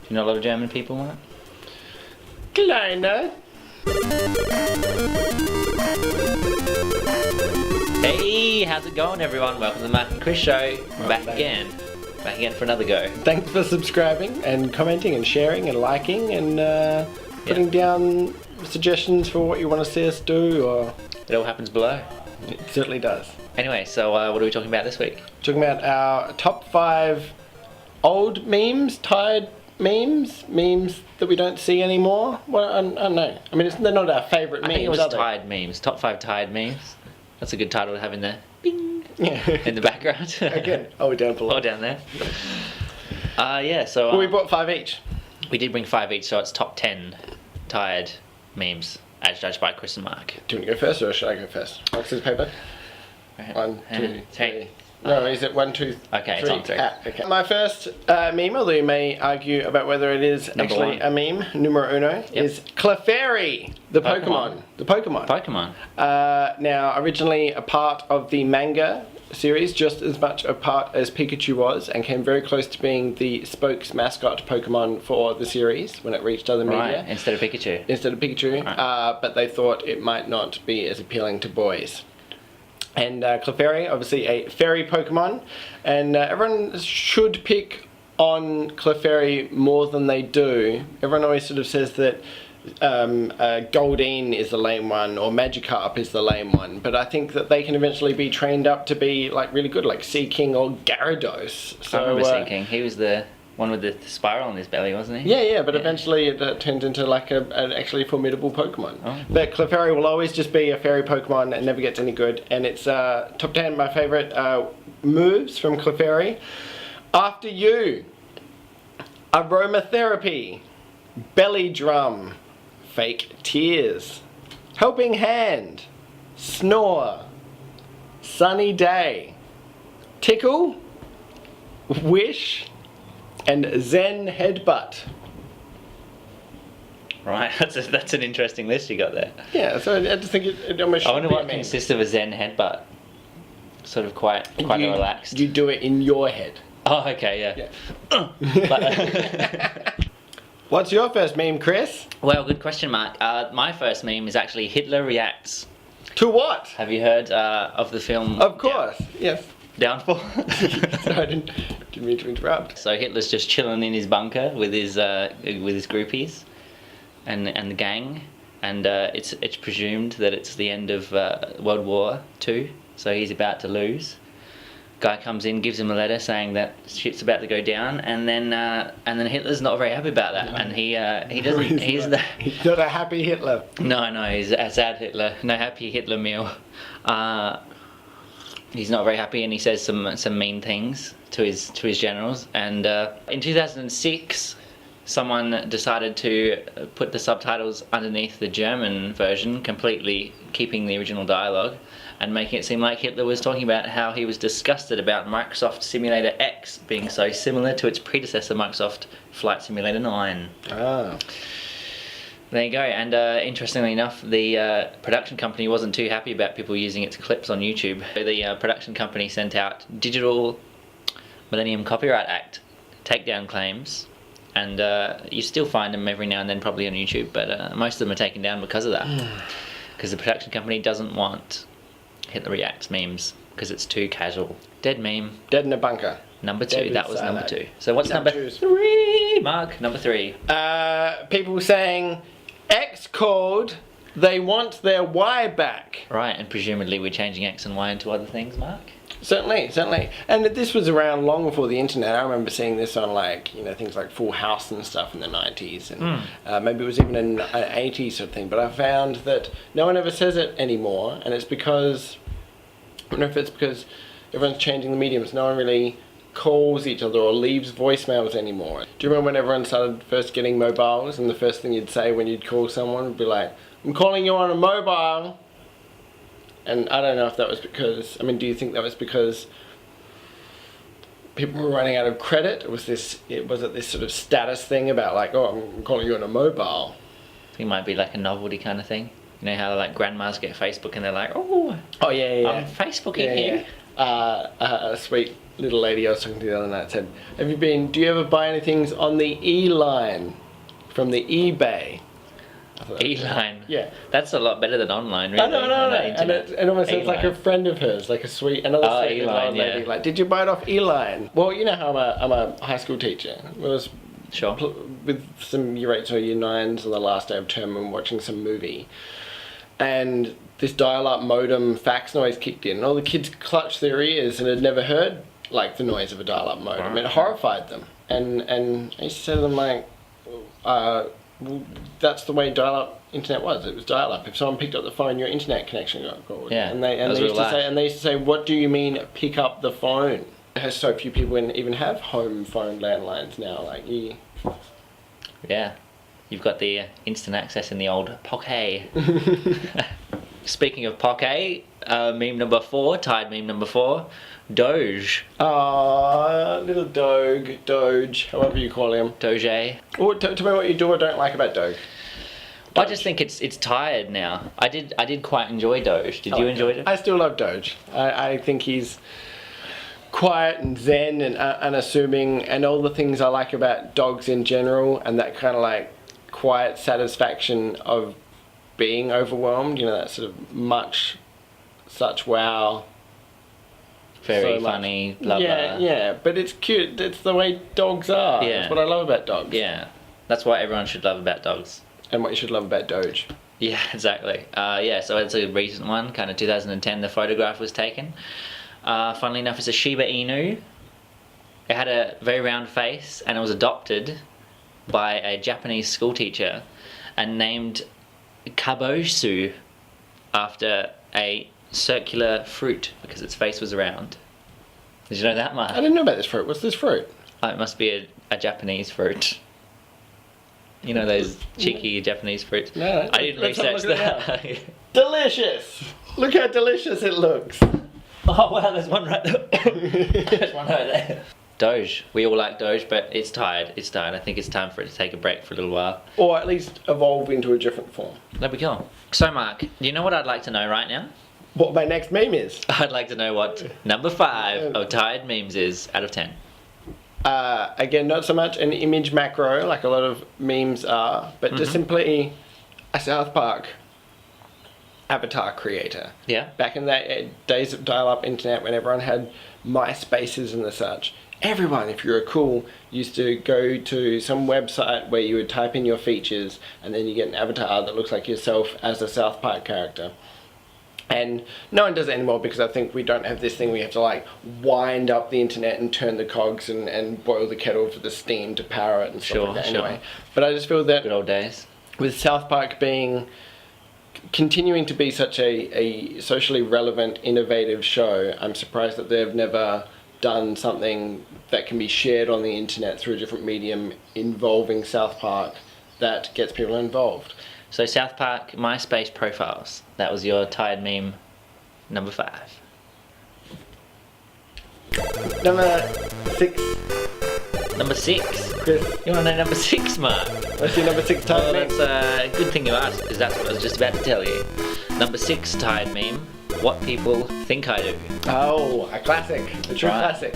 You know a lot of German people, Mark? Kleiner. Hey, how's it going, everyone? Welcome to the Mark and Chris Show. We're back again. Back again for another go. Thanks for subscribing and commenting and sharing and liking and putting down suggestions for what you want to see us do. Or It all happens below. it certainly does. Anyway, so what are we talking about this week? Talking about our top 5 old memes, tired memes that we don't see anymore. Well, I don't know. I mean, they're not our favourite memes. I think it was are they? tired memes. Top 5 tired memes. That's a good title to have in there. Bing! Yeah. In the background. Again, down below. Oh, down there. Yeah, so... Well, we bought 5 each. we did bring 5 each, so it's top 10 tired memes, as judged by Chris and Mark. Do you want to go first or should I go first? Rock, scissors, paper? Right. 1, 2, Hey. 3. No, is it 1, 2, Okay, 3? it's on 3. Okay. My first meme, although you may argue about whether it is Number actually 1. a meme, numero uno, is Clefairy, the Pokemon. The Pokemon. Pokemon. Now, originally a part of the manga series, just as much a part as Pikachu was, and came very close to being the spokes mascot Pokemon for the series when it reached other media. Right, instead of Pikachu. Instead of Pikachu, Right. but they thought it might not be as appealing to boys. And Clefairy, obviously a fairy Pokemon, and everyone should pick on Clefairy more than they do. Everyone always sort of says that Goldeen is the lame one, or Magikarp is the lame one, but I think that they can eventually be trained up to be like really good, like Seaking or Gyarados. So, I remember Seaking. He was the one with the spiral on his belly, wasn't he? Yeah, but eventually it turns into like an actually formidable Pokemon. Oh. But Clefairy will always just be a fairy Pokemon and never gets any good. And it's top 10 my favourite moves from Clefairy. After you, aromatherapy, belly drum, fake tears, helping hand, snore, sunny day, tickle, wish, and Zen headbutt. Right, that's an interesting list you got there. Yeah, so I just think it almost should I wonder be what a meme. consists of a Zen headbutt. Sort of quite a relaxed. You do it in your head. Oh, okay, yeah. What's your first meme, Chris? Well, good question, Mark. My first meme is actually Hitler reacts. To what? Have you heard of the film? Of course, yes. Downfall. Sorry, I didn't mean to interrupt. So Hitler's just chilling in his bunker with his groupies and the gang, and it's presumed that it's the end of World War II. So he's about to lose. Guy comes in, gives him a letter saying that shit's about to go down, and then Hitler's not very happy about that, and he doesn't. He's not a happy Hitler. No, he's a sad Hitler. No happy Hitler meal. He's not very happy, and he says some mean things to his generals. And in 2006, someone decided to put the subtitles underneath the German version, completely keeping the original dialogue, and making it seem like Hitler was talking about how he was disgusted about Microsoft Simulator X being so similar to its predecessor, Microsoft Flight Simulator 9. Ah. There you go, and interestingly enough, the production company wasn't too happy about people using its clips on YouTube. The production company sent out Digital Millennium Copyright Act takedown claims, and you still find them every now and then probably on YouTube, but most of them are taken down because of that. Because the production company doesn't want Hitler Reacts memes, because it's too casual. Dead meme. Dead in a bunker. Number 2, Dead that was with number cyanide. 2. So what's number Choose. 3, Mark? Number 3. People saying X code, they want their Y back. Right, and presumably we're changing X and Y into other things, Mark? Certainly. And this was around long before the internet. I remember seeing this on things like Full House and stuff in the 90s, and maybe it was even an 80s sort of thing. But I found that no one ever says it anymore, and it's because, I don't know if it's because everyone's changing the mediums. No one really calls each other or leaves voicemails anymore. Do you remember when everyone started first getting mobiles, and the first thing you'd say when you'd call someone would be like, "I'm calling you on a mobile"? And I don't know if that was because, do you think that was because people were running out of credit? Was it this sort of status thing about like, oh, I'm calling you on a mobile? I think it might be like a novelty kind of thing. You know how like grandmas get Facebook and they're like, oh yeah. I'm Facebooking you. a sweet little lady I was talking to the other night said, do you ever buy anything on the E-line from the eBay? E-line. Yeah. That's a lot better than online, really. No. And it almost sounds like a friend of hers, like another sweet little old lady. yeah. Like, did you buy it off E-line? Well, you know how I'm a high school teacher. I was Sure. with some year 8s or year 9s on the last day of term and watching some movie. And this dial-up modem fax noise kicked in, and all the kids clutched their ears and had never heard like the noise of a dial-up modem. It horrified them. And I used to say to them like, well, that's the way dial-up internet was. It was dial-up. If someone picked up the phone, your internet connection got called. Yeah. And they used to say, what do you mean pick up the phone? So few people even have home phone landlines now. Like Yeah. You've got the instant access in the old Pocket. Speaking of Pocket, meme number 4, Tide meme number 4, Doge. Little Doge, however you call him. Doge. Or tell me what you do or don't like about Doge. I just think it's tired now. I did quite enjoy Doge. Did you enjoy it? I still love Doge. I think he's quiet and zen and unassuming, and all the things I like about dogs in general, and that kind of like quiet satisfaction of being overwhelmed. You know, that sort of such wow. Very funny, blah blah. Yeah, but it's cute. It's the way dogs are. Yeah. That's what I love about dogs. Yeah, that's what everyone should love about dogs. And what you should love about Doge. Yeah, exactly. So it's a recent one, kind of 2010. The photograph was taken. Funnily enough, it's a Shiba Inu. It had a very round face, and it was adopted by a Japanese schoolteacher and named Kabosu after a circular fruit because its face was round. Did you know that, Mark? I didn't know about this fruit. What's this fruit? It must be a Japanese fruit. You know those cheeky Japanese fruits? No, I didn't let's have a research look at that. Delicious! Look how delicious it looks. Oh wow, there's one right there. There's one right there. Doge. We all like Doge, but it's tired. It's tired. I think it's time for it to take a break for a little while. Or at least evolve into a different form. There we go. So Mark, do you know what I'd like to know right now? What my next meme is? I'd like to know what number 5 of tired memes is out of 10. Again, not so much an image macro like a lot of memes are, but just simply a South Park avatar creator. Yeah. Back in the days of dial-up internet when everyone had MySpaces and the such, everyone, if you were cool, used to go to some website where you would type in your features and then you get an avatar that looks like yourself as a South Park character. And no one does it anymore because I think we don't have this thing where you have to like wind up the internet and turn the cogs and boil the kettle for the steam to power it and stuff like that anyway. But I just feel that Good old days. with South Park continuing to be such a socially relevant, innovative show, I'm surprised that they've never done something that can be shared on the internet through a different medium involving South Park that gets people involved. So South Park MySpace profiles. That was your tired meme number 5. Number 6. Number 6. Chris, You want to know number 6, Mark? what's your number 6 Well, tired meme? that's a good thing you asked, because that's what I was just about to tell you. Number 6 tired meme. What people think I do. Oh, a classic. A true Right. classic.